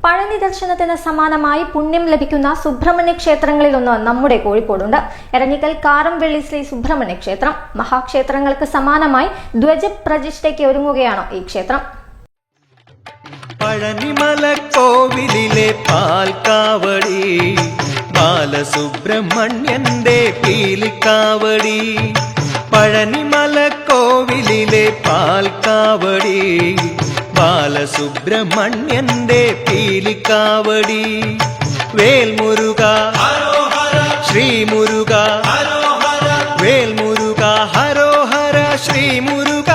പഴനി ദർശനത്തിന് സമാനമായി പുണ്യം ലഭിക്കുന്ന സുബ്രഹ്മണ്യ ക്ഷേത്രങ്ങളിലൊന്ന് നമ്മുടെ കോഴിക്കോടുണ്ട്. എരഞ്ഞിക്കൽ കാരംവെള്ളി ശ്രീ സുബ്രഹ്മണ്യ ക്ഷേത്രം. മഹാക്ഷേത്രങ്ങൾക്ക് സമാനമായി ധ്വജപ്രതിഷ്ഠയ്ക്ക് ഒരുങ്ങുകയാണ് ഈ ക്ഷേത്രം. പഴനിമല കോവിലിലെ പാൽക്കാവടി, ബാലസുബ്രഹ്മണ്യന്റെ പീലിക്കാവടി. പഴനിമല കോവിലിലെ പാൽക്കാവടി, ബാലസുബ്രഹ്മണ്യന്റെ പീലിക്കാവടി. വേൽമുരുക ശ്രീമുരുക, വേൽമുരുക ഹരോഹര ശ്രീമുരുക.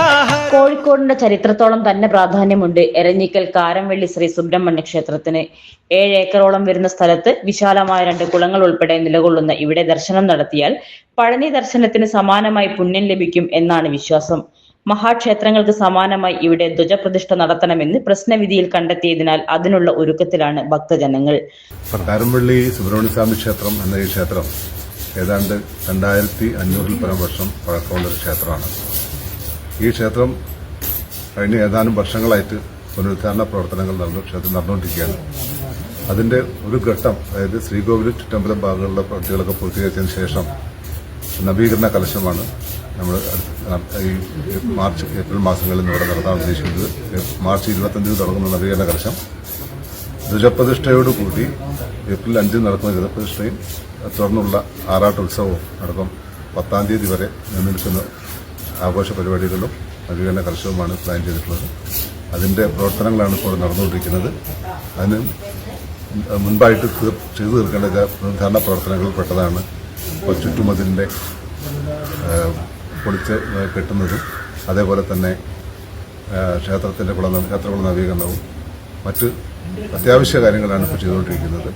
കോഴിക്കോടിന്റെ ചരിത്രത്തോളം തന്നെ പ്രാധാന്യമുണ്ട് എരഞ്ഞിക്കൽ കാരംവെള്ളി ശ്രീ സുബ്രഹ്മണ്യ ക്ഷേത്രത്തിന്. 7 ഏക്കറോളം വരുന്ന സ്ഥലത്ത് വിശാലമായ 2 കുളങ്ങൾ ഉൾപ്പെടെ നിലകൊള്ളുന്ന ഇവിടെ ദർശനം നടത്തിയാൽ പഴനി ദർശനത്തിന് സമാനമായി പുണ്യം ലഭിക്കും എന്നാണ് വിശ്വാസം. മഹാക്ഷേത്രങ്ങൾക്ക് സമാനമായി ഇവിടെ ധ്വജപ്രതിഷ്ഠ നടത്തണമെന്ന് പ്രശ്നവിധിയിൽ കണ്ടെത്തിയതിനാൽ അതിനുള്ള ഒരുക്കത്തിലാണ് ഭക്തജനങ്ങൾ. കാരംവെള്ളി സുബ്രഹ്മണ്യസ്വാമി ക്ഷേത്രം എന്ന ഈ ക്ഷേത്രം ഏതാണ്ട് 2500 പരം വർഷം പഴക്കമുള്ളൊരു ക്ഷേത്രമാണ്. ഈ ക്ഷേത്രം കഴിഞ്ഞ ഏതാനും വർഷങ്ങളായിട്ട് പുനരുദ്ധാരണ പ്രവർത്തനങ്ങൾ ക്ഷേത്രം നടന്നുകൊണ്ടിരിക്കുകയാണ്. അതിന്റെ ഒരു ഘട്ടം, അതായത് ശ്രീകോവിൽ ചുറ്റമ്പലം ഭാഗങ്ങളിലെ പ്രവൃത്തികളൊക്കെ പൂർത്തീകരിച്ചതിന് ശേഷം നവീകരണ കലശമാണ് നമ്മൾ ഈ ഏപ്രിൽ മാസങ്ങളിൽ ഇവിടെ നടത്താൻ ഉദ്ദേശിക്കുന്നത്. മാർച്ച് 25 തുടങ്ങുന്ന നവീകരണ കലശം ധ്വജപ്രതിഷ്ഠയോടുകൂടി ഏപ്രിൽ 5 നടക്കുന്ന ധ്വജപ്രതിഷ്ഠയും തുടർന്നുള്ള ആറാട്ടുത്സവവും അടക്കം 10-ാം തീയതി വരെ നിലനിൽക്കുന്ന ആഘോഷ പരിപാടികളും നവീകരണ കലശവുമാണ് പ്ലാൻ ചെയ്തിട്ടുള്ളത്. അതിന്റെ പ്രവർത്തനങ്ങളാണ് ഇപ്പോൾ നടന്നുകൊണ്ടിരിക്കുന്നത്. അതിന് മുൻപായിട്ട് ചെയ്തു തീർക്കേണ്ട പുനരുദ്ധാരണ പ്രവർത്തനങ്ങളിൽ പെട്ടതാണ് ഇപ്പോൾ ചുറ്റുമതിലിന്റെ പൊളിച്ച് കെട്ടുന്നതും അതേപോലെ തന്നെ ക്ഷേത്രത്തിന്റെ ക്ഷേത്രകുള നവീകരണവും മറ്റ് അത്യാവശ്യ കാര്യങ്ങളാണ് ഇപ്പോൾ ചെയ്തുകൊണ്ടിരിക്കുന്നത്.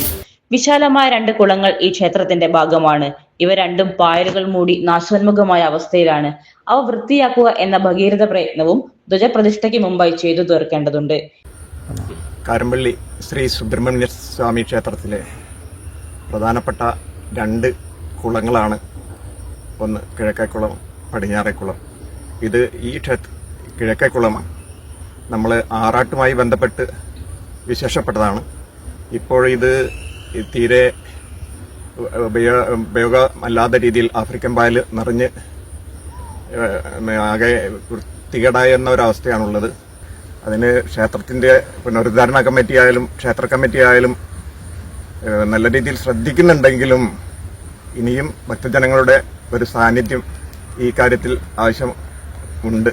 വിശാലമായ 2 കുളങ്ങൾ ഈ ക്ഷേത്രത്തിന്റെ ഭാഗമാണ്. ഇവ രണ്ടും പായലുകൾ മൂടി നാശോന്മുഖമായ അവസ്ഥയിലാണ്. അവ വൃത്തിയാക്കുക എന്ന ഭഗീരഥ പ്രയത്നവും ധ്വജപ്രതിഷ്ഠയ്ക്ക് മുമ്പായി ചെയ്തു തീർക്കേണ്ടതുണ്ട്. കാരംവെള്ളി ശ്രീ സുബ്രഹ്മണ്യ സ്വാമി ക്ഷേത്രത്തിലെ പ്രധാനപ്പെട്ട 2 കുളങ്ങളാണ്. ഒന്ന് കിഴക്കേക്കുളം, പടിഞ്ഞാറേക്കുളം. ഇത് ഈ കിഴക്കേക്കുളമാണ്. നമ്മൾ ആറാട്ടുമായി ബന്ധപ്പെട്ട് വിശേഷപ്പെട്ടതാണ്. ഇപ്പോൾ ഇത് തീരെ ഉപയോഗമല്ലാത്ത രീതിയിൽ ആഫ്രിക്കൻ പായൽ നിറഞ്ഞ് ആകെ വൃത്തികേടായ എന്ന ഒരവസ്ഥയാണുള്ളത്. അതിന് ക്ഷേത്രത്തിന്റെ പുനരുദ്ധാരണ കമ്മിറ്റി ആയാലും ക്ഷേത്ര കമ്മിറ്റി ആയാലും നല്ല രീതിയിൽ ശ്രദ്ധിക്കുന്നുണ്ടെങ്കിലും ഇനിയും ഭക്തജനങ്ങളുടെ ഒരു സാന്നിധ്യം ഈ കാര്യത്തിൽ ആവശ്യമുണ്ട്.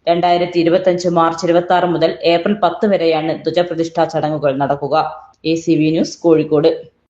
2025 മാർച്ച് 26 മുതൽ ഏപ്രിൽ 10 വരെയാണ് ധ്വജപ്രതിഷ്ഠാ ചടങ്ങുകൾ നടക്കുക. ACV news, Kozhikode.